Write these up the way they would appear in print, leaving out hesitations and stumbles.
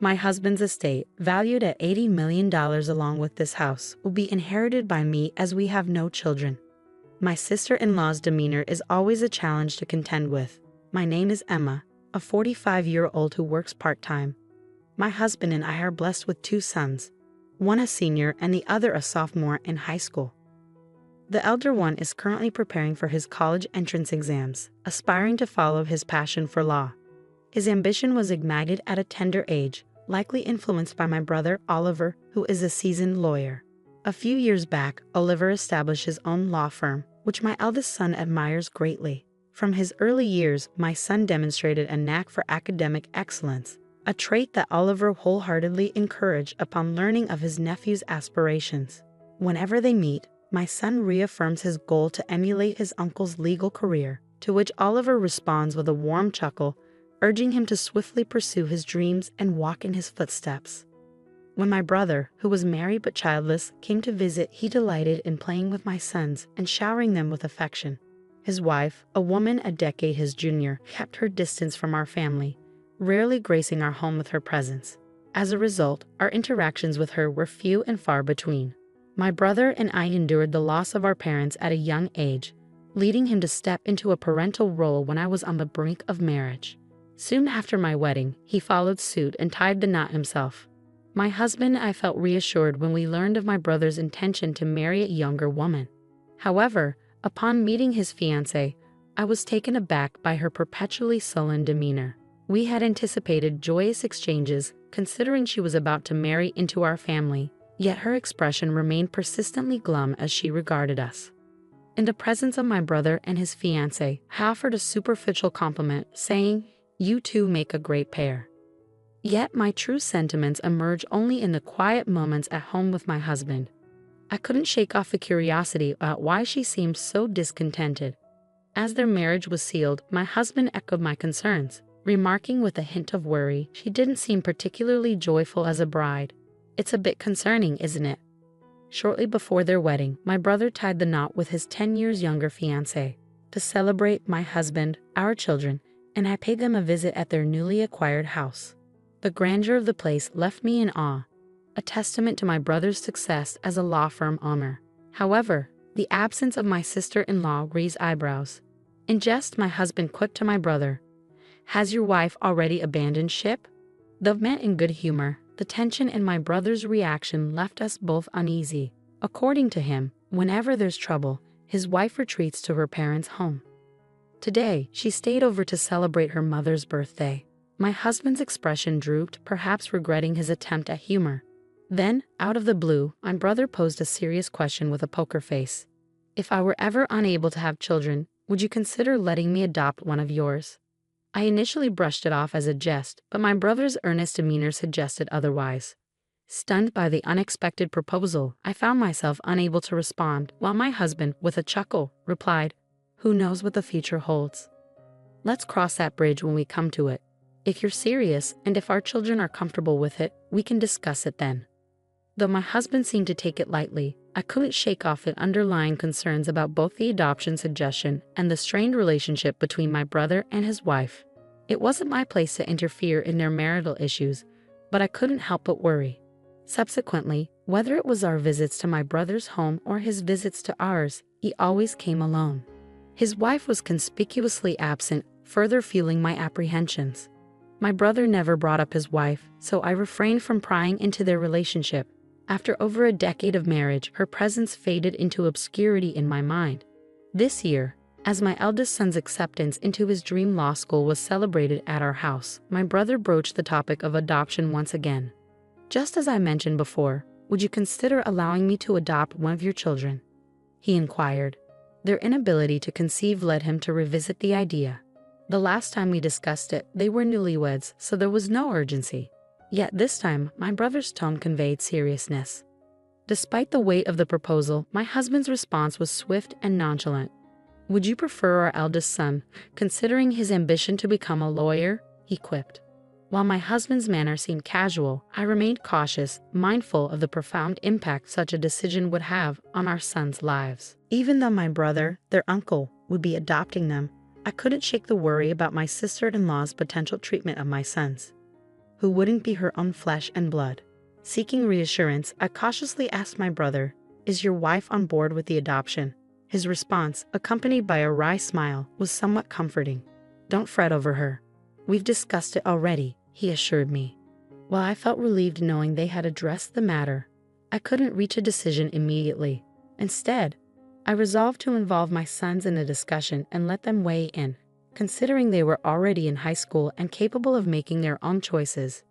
My husband's estate, valued at $80 million along with this house, will be inherited by me as we have no children. My sister-in-law's demeanor is always a challenge to contend with. My name is Emma, a 45-year-old who works part-time. My husband and I are blessed with 2 sons, one a senior and the other a sophomore in high school. The elder one is currently preparing for his college entrance exams, aspiring to follow his passion for law. His ambition was ignited at a tender age, likely influenced by my brother Oliver, who is a seasoned lawyer. A few years back, Oliver established his own law firm, which my eldest son admires greatly. From his early years, my son demonstrated a knack for academic excellence, a trait that Oliver wholeheartedly encouraged upon learning of his nephew's aspirations. Whenever they meet, my son reaffirms his goal to emulate his uncle's legal career, to which Oliver responds with a warm chuckle, urging him to swiftly pursue his dreams and walk in his footsteps. When my brother, who was married but childless, came to visit, he delighted in playing with my sons and showering them with affection. His wife, a woman a decade his junior, kept her distance from our family, rarely gracing our home with her presence. As a result, our interactions with her were few and far between. My brother and I endured the loss of our parents at a young age, leading him to step into a parental role when I was on the brink of marriage. Soon after my wedding, he followed suit and tied the knot himself. My husband and I felt reassured when we learned of my brother's intention to marry a younger woman. However, upon meeting his fiancée, I was taken aback by her perpetually sullen demeanor. We had anticipated joyous exchanges, considering she was about to marry into our family, yet her expression remained persistently glum as she regarded us. In the presence of my brother and his fiancée, I offered a superficial compliment, saying, "You two make a great pair." Yet my true sentiments emerge only in the quiet moments at home with my husband. I couldn't shake off the curiosity about why she seemed so discontented. As their marriage was sealed, my husband echoed my concerns, remarking with a hint of worry, "She didn't seem particularly joyful as a bride. It's a bit concerning, isn't it?" Shortly before their wedding, my brother tied the knot with his 10 years younger fiancée. To celebrate, my husband, our children, and I paid them a visit at their newly acquired house. The grandeur of the place left me in awe, a testament to my brother's success as a law firm owner. However, the absence of my sister-in-law raised eyebrows. In jest, my husband quipped to my brother, "Has your wife already abandoned ship?" Though meant in good humor, the tension in my brother's reaction left us both uneasy. According to him, whenever there's trouble, his wife retreats to her parents' home. Today, she stayed over to celebrate her mother's birthday. My husband's expression drooped, perhaps regretting his attempt at humor. Then, out of the blue, my brother posed a serious question with a poker face. "If I were ever unable to have children, would you consider letting me adopt one of yours?" I initially brushed it off as a jest, but my brother's earnest demeanor suggested otherwise. Stunned by the unexpected proposal, I found myself unable to respond, while my husband, with a chuckle, replied, "Who knows what the future holds? Let's cross that bridge when we come to it. If you're serious, and if our children are comfortable with it, we can discuss it then." Though my husband seemed to take it lightly, I couldn't shake off the underlying concerns about both the adoption suggestion and the strained relationship between my brother and his wife. It wasn't my place to interfere in their marital issues, but I couldn't help but worry. Subsequently, whether it was our visits to my brother's home or his visits to ours, he always came alone. His wife was conspicuously absent, further fueling my apprehensions. My brother never brought up his wife, so I refrained from prying into their relationship. After over a decade of marriage, her presence faded into obscurity in my mind. This year, as my eldest son's acceptance into his dream law school was celebrated at our house, my brother broached the topic of adoption once again. "Just as I mentioned before, would you consider allowing me to adopt one of your children?" he inquired. Their inability to conceive led him to revisit the idea. The last time we discussed it, they were newlyweds, so there was no urgency. Yet this time, my brother's tone conveyed seriousness. Despite the weight of the proposal, my husband's response was swift and nonchalant. "Would you prefer our eldest son, considering his ambition to become a lawyer?" he quipped. While my husband's manner seemed casual, I remained cautious, mindful of the profound impact such a decision would have on our sons' lives. Even though my brother, their uncle, would be adopting them, I couldn't shake the worry about my sister-in-law's potential treatment of my sons. who wouldn't be her own flesh and blood. Seeking reassurance, I cautiously asked my brother, "Is your wife on board with the adoption?" His response, accompanied by a wry smile, was somewhat comforting. "Don't fret over her. We've discussed it already," he assured me. While I felt relieved knowing they had addressed the matter, I couldn't reach a decision immediately. Instead, I resolved to involve my sons in the discussion and let them weigh in, considering they were already in high school and capable of making their own choices.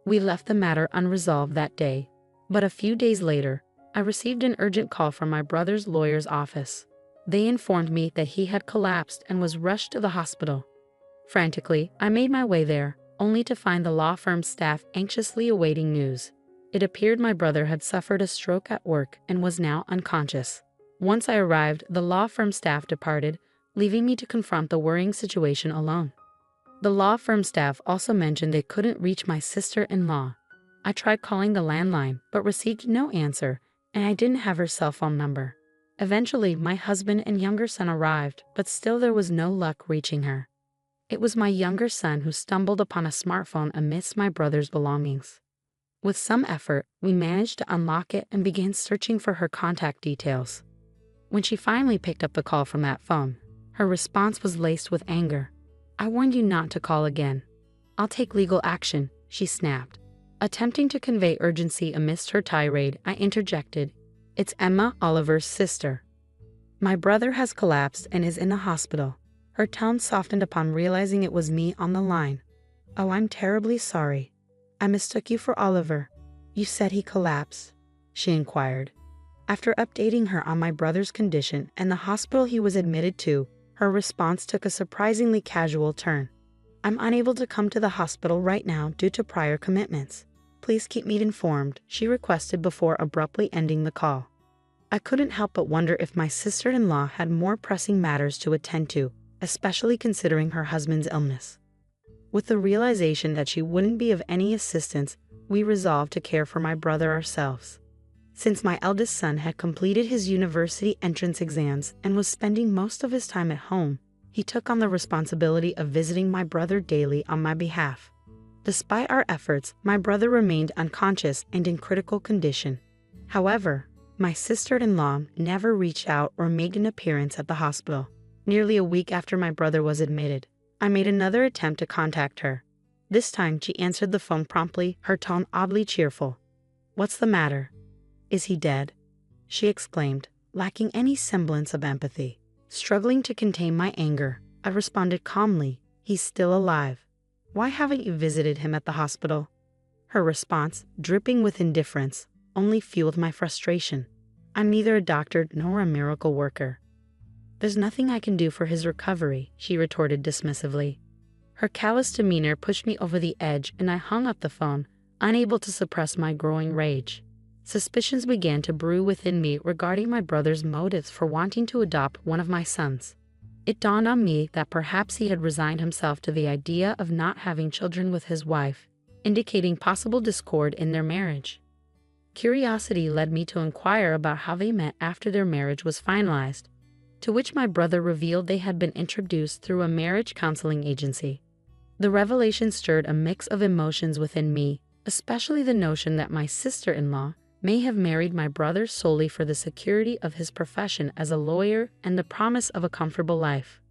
We left the matter unresolved that day, but a few days later, I received an urgent call from my brother's lawyer's office. They informed me that he had collapsed and was rushed to the hospital. Frantically, I made my way there, only to find the law firm's staff anxiously awaiting news. It appeared my brother had suffered a stroke at work and was now unconscious. Once I arrived, the law firm staff departed, leaving me to confront the worrying situation alone. The law firm staff also mentioned they couldn't reach my sister-in-law. I tried calling the landline, but received no answer, and I didn't have her cell phone number. Eventually, my husband and younger son arrived, but still there was no luck reaching her. It was my younger son who stumbled upon a smartphone amidst my brother's belongings. With some effort, we managed to unlock it and began searching for her contact details. When she finally picked up the call from that phone, her response was laced with anger. "I warned you not to call again. I'll take legal action," she snapped. Attempting to convey urgency amidst her tirade, I interjected, "It's Emma, Oliver's sister. My brother has collapsed and is in the hospital." Her tone softened upon realizing it was me on the line. "Oh, I'm terribly sorry. I mistook you for Oliver. You said he collapsed?" she inquired. After updating her on my brother's condition and the hospital he was admitted to, her response took a surprisingly casual turn. "I'm unable to come to the hospital right now due to prior commitments. Please keep me informed," she requested before abruptly ending the call. I couldn't help but wonder if my sister-in-law had more pressing matters to attend to, especially considering her husband's illness. With the realization that she wouldn't be of any assistance, we resolved to care for my brother ourselves. Since my eldest son had completed his university entrance exams and was spending most of his time at home, he took on the responsibility of visiting my brother daily on my behalf. Despite our efforts, my brother remained unconscious and in critical condition. However, my sister-in-law never reached out or made an appearance at the hospital. Nearly a week after my brother was admitted, I made another attempt to contact her. This time, she answered the phone promptly, her tone oddly cheerful. "What's the matter? Is he dead?" she exclaimed, lacking any semblance of empathy. Struggling to contain my anger, I responded calmly, "He's still alive. Why haven't you visited him at the hospital?" Her response, dripping with indifference, only fueled my frustration. "I'm neither a doctor nor a miracle worker. There's nothing I can do for his recovery," she retorted dismissively. Her callous demeanor pushed me over the edge and I hung up the phone, unable to suppress my growing rage. Suspicions began to brew within me regarding my brother's motives for wanting to adopt one of my sons. It dawned on me that perhaps he had resigned himself to the idea of not having children with his wife, indicating possible discord in their marriage. Curiosity led me to inquire about how they met after their marriage was finalized, to which my brother revealed they had been introduced through a marriage counseling agency. The revelation stirred a mix of emotions within me, especially the notion that my sister-in-law may have married my brother solely for the security of his profession as a lawyer and the promise of a comfortable life.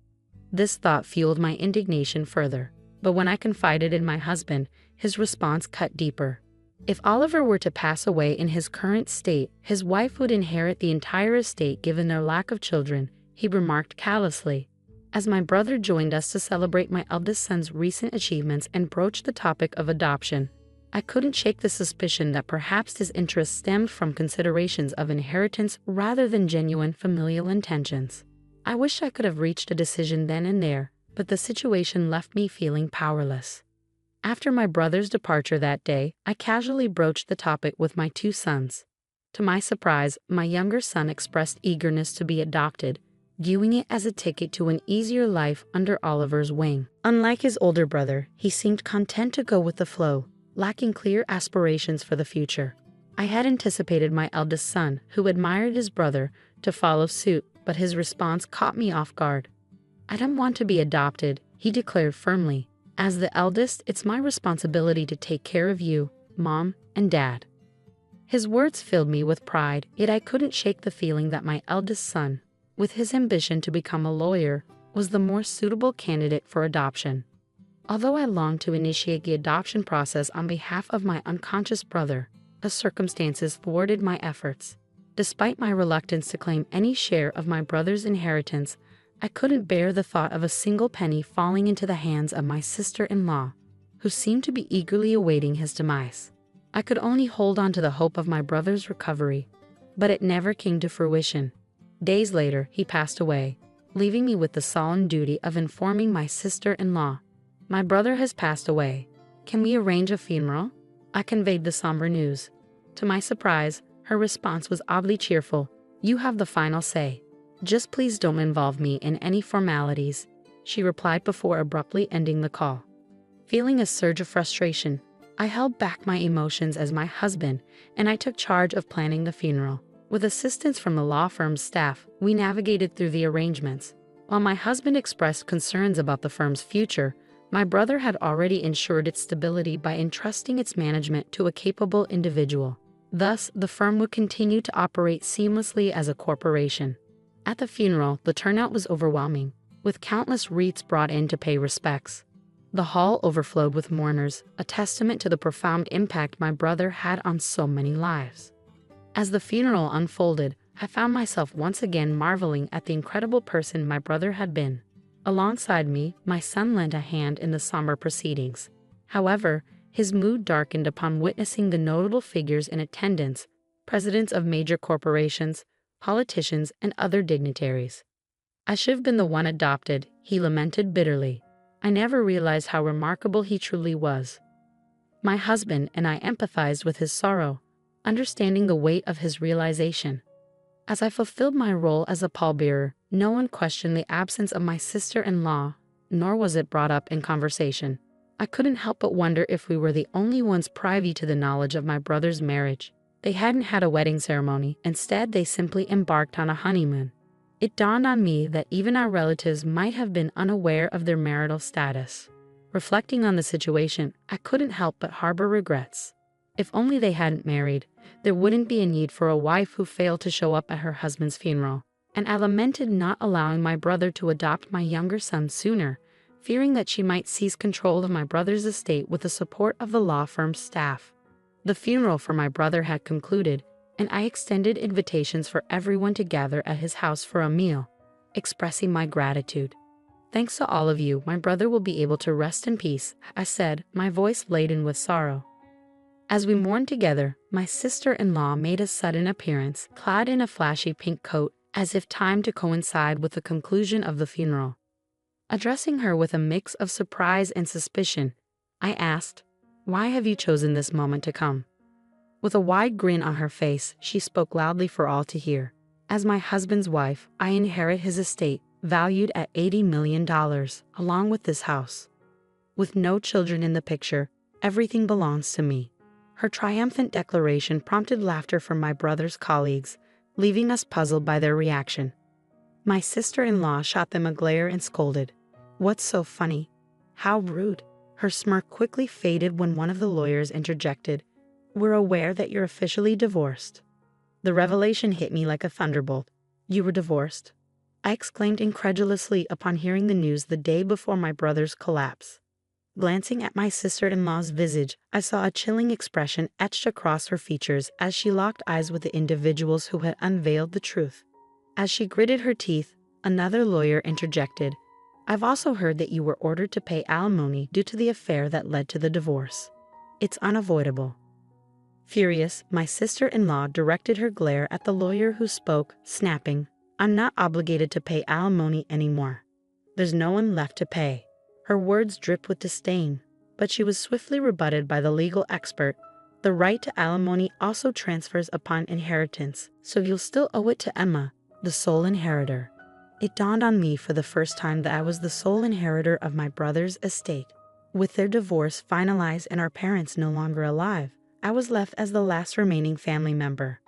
This thought fueled my indignation further, but when I confided in my husband, his response cut deeper. If Oliver were to pass away in his current state, his wife would inherit the entire estate given their lack of children, he remarked callously. As my brother joined us to celebrate my eldest son's recent achievements and broach the topic of adoption, I couldn't shake the suspicion that perhaps his interest stemmed from considerations of inheritance rather than genuine familial intentions. I wish I could have reached a decision then and there, but the situation left me feeling powerless. After my brother's departure that day, I casually broached the topic with my two sons. To my surprise, my younger son expressed eagerness to be adopted, viewing it as a ticket to an easier life under Oliver's wing. Unlike his older brother, he seemed content to go with the flow, lacking clear aspirations for the future. I had anticipated my eldest son, who admired his brother, to follow suit, but his response caught me off guard. "I don't want to be adopted," he declared firmly, As the eldest, it's my responsibility to take care of you, Mom, and Dad. His words filled me with pride, yet I couldn't shake the feeling that my eldest son, with his ambition to become a lawyer, was the more suitable candidate for adoption. Although I longed to initiate the adoption process on behalf of my unconscious brother, the circumstances thwarted my efforts. Despite my reluctance to claim any share of my brother's inheritance, I couldn't bear the thought of a single penny falling into the hands of my sister-in-law, who seemed to be eagerly awaiting his demise. I could only hold on to the hope of my brother's recovery, but it never came to fruition. Days later, he passed away, leaving me with the solemn duty of informing my sister-in-law. "My brother has passed away. Can we arrange a funeral?" I conveyed the somber news. To my surprise, her response was oddly cheerful. "You have the final say. Just please don't involve me in any formalities," she replied before abruptly ending the call. Feeling a surge of frustration, I held back my emotions as my husband and I took charge of planning the funeral. With assistance from the law firm's staff, we navigated through the arrangements. While my husband expressed concerns about the firm's future, my brother had already ensured its stability by entrusting its management to a capable individual. Thus, the firm would continue to operate seamlessly as a corporation. At the funeral, the turnout was overwhelming, with countless wreaths brought in to pay respects. The hall overflowed with mourners, a testament to the profound impact my brother had on so many lives. As the funeral unfolded, I found myself once again marveling at the incredible person my brother had been. Alongside me, my son lent a hand in the somber proceedings. However, his mood darkened upon witnessing the notable figures in attendance, presidents of major corporations, politicians, and other dignitaries. "I should have been the one adopted," he lamented bitterly. "I never realized how remarkable he truly was." My husband and I empathized with his sorrow, understanding the weight of his realization. As I fulfilled my role as a pallbearer, no one questioned the absence of my sister-in-law, nor was it brought up in conversation. I couldn't help but wonder if we were the only ones privy to the knowledge of my brother's marriage. They hadn't had a wedding ceremony, instead they simply embarked on a honeymoon. It dawned on me that even our relatives might have been unaware of their marital status. Reflecting on the situation, I couldn't help but harbor regrets. If only they hadn't married, there wouldn't be a need for a wife who failed to show up at her husband's funeral. And I lamented not allowing my brother to adopt my younger son sooner, fearing that she might seize control of my brother's estate with the support of the law firm's staff. The funeral for my brother had concluded, and I extended invitations for everyone to gather at his house for a meal, expressing my gratitude. "Thanks to all of you, my brother will be able to rest in peace," I said, my voice laden with sorrow. As we mourned together, my sister-in-law made a sudden appearance, clad in a flashy pink coat, as if timed to coincide with the conclusion of the funeral. Addressing her with a mix of surprise and suspicion, I asked, "Why have you chosen this moment to come?" With a wide grin on her face, she spoke loudly for all to hear. "As my husband's wife, I inherit his estate, valued at $80 million, along with this house. With no children in the picture, everything belongs to me." Her triumphant declaration prompted laughter from my brother's colleagues, leaving us puzzled by their reaction. My sister-in-law shot them a glare and scolded, "What's so funny? How rude." Her smirk quickly faded when one of the lawyers interjected, "We're aware that you're officially divorced." The revelation hit me like a thunderbolt. "You were divorced?" I exclaimed incredulously upon hearing the news the day before my brother's collapse. Glancing at my sister-in-law's visage, I saw a chilling expression etched across her features as she locked eyes with the individuals who had unveiled the truth. As she gritted her teeth, another lawyer interjected, "I've also heard that you were ordered to pay alimony due to the affair that led to the divorce. It's unavoidable." Furious, my sister-in-law directed her glare at the lawyer who spoke, snapping, "I'm not obligated to pay alimony anymore. There's no one left to pay." Her words dripped with disdain, but she was swiftly rebutted by the legal expert. "The right to alimony also transfers upon inheritance, so you'll still owe it to Emma, the sole inheritor." It dawned on me for the first time that I was the sole inheritor of my brother's estate. With their divorce finalized and our parents no longer alive, I was left as the last remaining family member.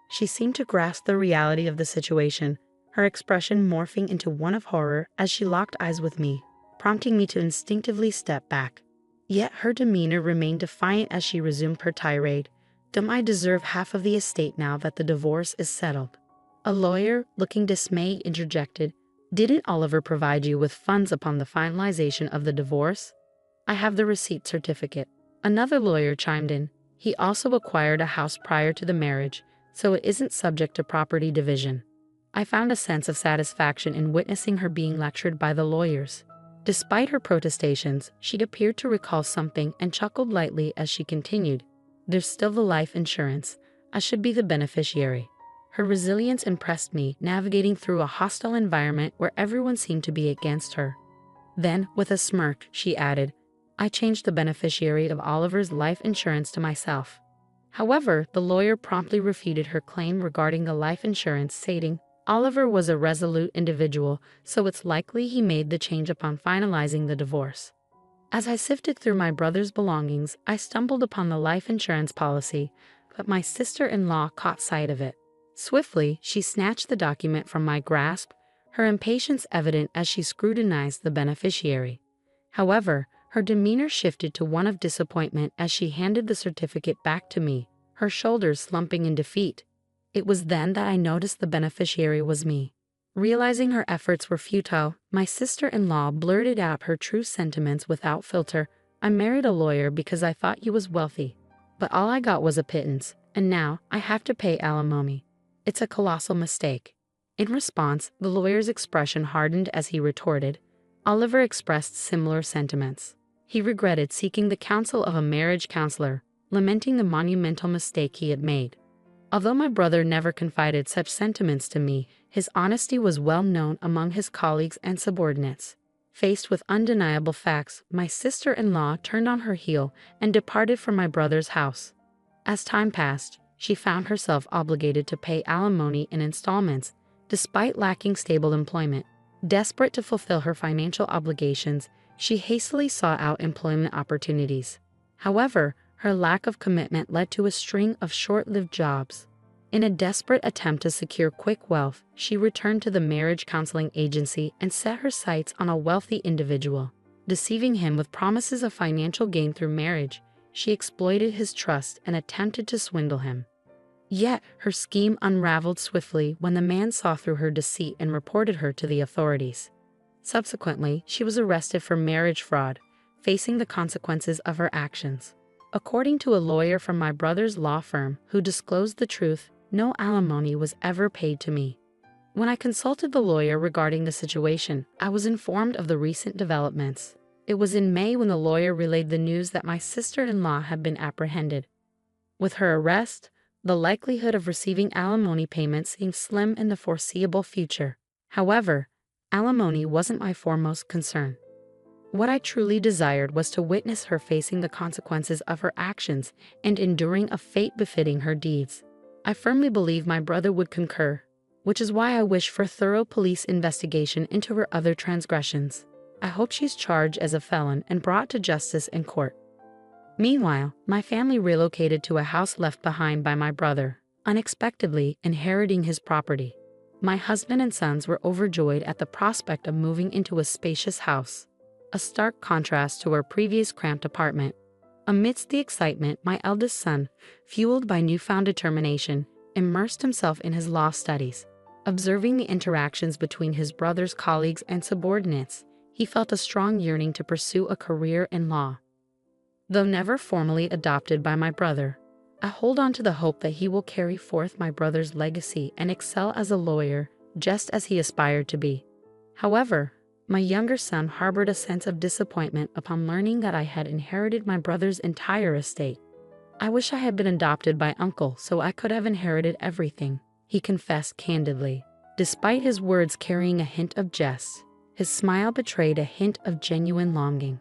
She seemed to grasp the reality of the situation, her expression morphing into one of horror as she locked eyes with me, prompting me to instinctively step back. Yet her demeanor remained defiant as she resumed her tirade. Don't I deserve half of the estate now that the divorce is settled? A lawyer, looking dismayed, interjected, Didn't Oliver provide you with funds upon the finalization of the divorce? I have the receipt certificate. Another lawyer chimed in. He also acquired a house prior to the marriage, so it isn't subject to property division. I found a sense of satisfaction in witnessing her being lectured by the lawyers. Despite her protestations, she appeared to recall something and chuckled lightly as she continued. There's still the life insurance. I should be the beneficiary. Her resilience impressed me, navigating through a hostile environment where everyone seemed to be against her. Then, with a smirk, she added, I changed the beneficiary of Oliver's life insurance to myself. However, the lawyer promptly refuted her claim regarding the life insurance, stating, Oliver was a resolute individual, so it's likely he made the change upon finalizing the divorce. As I sifted through my brother's belongings, I stumbled upon the life insurance policy, but my sister-in-law caught sight of it. Swiftly, she snatched the document from my grasp, her impatience evident as she scrutinized the beneficiary. However, her demeanor shifted to one of disappointment as she handed the certificate back to me, her shoulders slumping in defeat. It was then that I noticed the beneficiary was me. Realizing her efforts were futile, my sister-in-law blurted out her true sentiments without filter. I married a lawyer because I thought he was wealthy. But all I got was a pittance, and now I have to pay alimony. It's a colossal mistake. In response, the lawyer's expression hardened as he retorted. Oliver expressed similar sentiments. He regretted seeking the counsel of a marriage counselor, lamenting the monumental mistake he had made. Although my brother never confided such sentiments to me, his honesty was well known among his colleagues and subordinates. Faced with undeniable facts, my sister-in-law turned on her heel and departed from my brother's house. As time passed, she found herself obligated to pay alimony in installments, despite lacking stable employment. Desperate to fulfill her financial obligations, she hastily sought out employment opportunities. However, her lack of commitment led to a string of short-lived jobs. In a desperate attempt to secure quick wealth, she returned to the marriage counseling agency and set her sights on a wealthy individual. Deceiving him with promises of financial gain through marriage, she exploited his trust and attempted to swindle him. Yet, her scheme unraveled swiftly when the man saw through her deceit and reported her to the authorities. Subsequently, she was arrested for marriage fraud, facing the consequences of her actions. According to a lawyer from my brother's law firm who disclosed the truth, no alimony was ever paid to me. When I consulted the lawyer regarding the situation, I was informed of the recent developments. It was in May when the lawyer relayed the news that my sister-in-law had been apprehended. With her arrest, the likelihood of receiving alimony payments seemed slim in the foreseeable future. However, alimony wasn't my foremost concern. What I truly desired was to witness her facing the consequences of her actions and enduring a fate befitting her deeds. I firmly believe my brother would concur, which is why I wish for thorough police investigation into her other transgressions. I hope she's charged as a felon and brought to justice in court. Meanwhile, my family relocated to a house left behind by my brother, unexpectedly inheriting his property. My husband and sons were overjoyed at the prospect of moving into a spacious house, a stark contrast to our previous cramped apartment. Amidst the excitement, my eldest son, fueled by newfound determination, immersed himself in his law studies. Observing the interactions between his brother's colleagues and subordinates, he felt a strong yearning to pursue a career in law. Though never formally adopted by my brother, I hold on to the hope that he will carry forth my brother's legacy and excel as a lawyer, just as he aspired to be. However, my younger son harbored a sense of disappointment upon learning that I had inherited my brother's entire estate. I wish I had been adopted by uncle so I could have inherited everything, he confessed candidly. Despite his words carrying a hint of jest, his smile betrayed a hint of genuine longing.